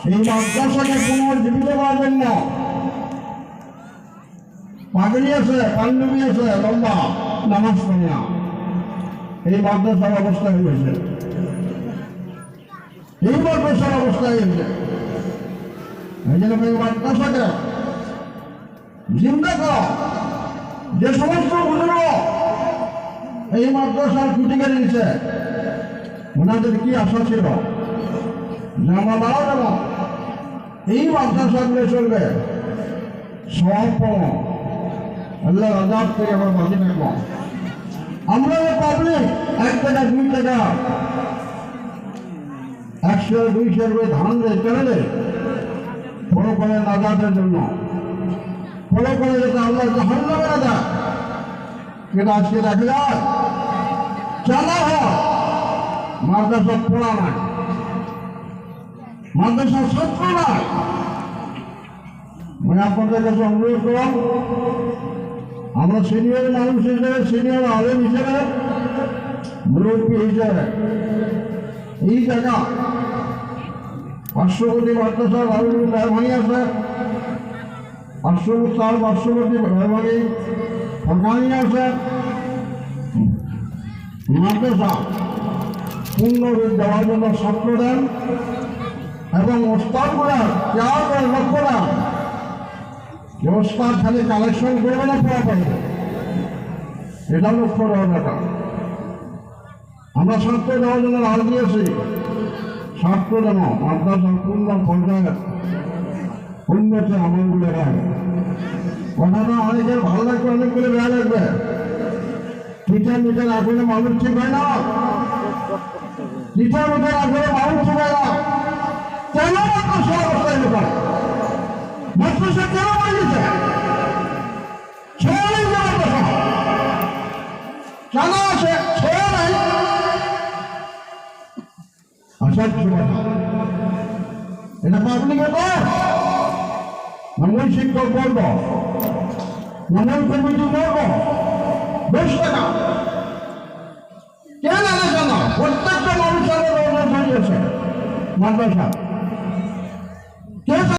এই মাদ্রাসাকে পুনর্জীবিত করার জন্য পাগড়ি আছে, পাঞ্জাবি আছে, লম্বা নামাজ পড়ে না, এই মাদ্রাসার অবস্থা হয়েছে, এই মাদ্রাসার অবস্থা হয়েছে। এই জন্য এই মাদ্রাসাকে জিন্দা করা, যে সমস্ত বুজুর্গ এই মাদ্রাসার খুঁটি কেড়ে নিচ্ছে, ওনাদের কি আশা ছিল যে আমরা মারা যাব, এই মাদ্রাসাগুলো চলবে, সব পাবো, আল্লাহ আজাদ থেকে আমরা বাঁচি থাকবো। আমরা পাবলিক 1 টাকা 2 টাকা 100 200 করে ধান দেয় চলে দেয়, ফলো করে নাজাতের জন্য, ফলো করে যেটা আল্লাহ জাহান্নামে না দেয়। কিন্তু আজকে দেখা যায় চালা হয় মাদ্রাসা পড়া নাই, মাদ্রাসার ছাত্র নাই। মানে আপনাদের কাছে অনুরোধ করলাম, আমরা সিনিয়র মানুষ হিসেবে, সিনিয়র আলেম হিসেবে, মুরব্বী হিসেবে এই জায়গা পার্শ্ববর্তী মাদ্রাসার রাহুল মেহরবানি আছে, পার্শ্ববর্তী মেহরবানি ফরকানি আছে, মাদ্রাসা পূর্ণরূপ দেওয়ার জন্য ছাত্র দেন এবং ওস্তাদগুলা কেয়ার করে লক্ষ্য দেন যে ওস্তাদ খালি কালেকশন করবে না, পড়া পাইবে, এটা লক্ষ্য দেওয়ার ব্যাপার। আমরা ছাত্র দেওয়ার জন্য রাজ দিয়েছি, ছাত্র যেন মাদ্রাসার পূর্ণ পর্যায়ে উন্নতি আমলগুলো হয়। কথাটা অনেকের ভালো লাগবে, অনেকগুলো বেয়া লাগবে। টিচার মিটার আসলে মানুষ ঠিক হয় না, টিচার মিটার আসলে মানুষ ঠিক হয় না। কেন মাদ্রাসা অবস্থায় লোক মাদ্রাসা কেন বানিয়েছে? ছেড়ে নেই মাদ্রাসা, কেন আছে ছেড়ে নাই? আসার কথা এটা পাবলিকে কর, মঙ্গল শিক্ষক বলব, মঙ্গল কমিটি বলব, 10 টাকা কেন আলোচনা? প্রত্যেকটা মানুষের মাদ্রাসা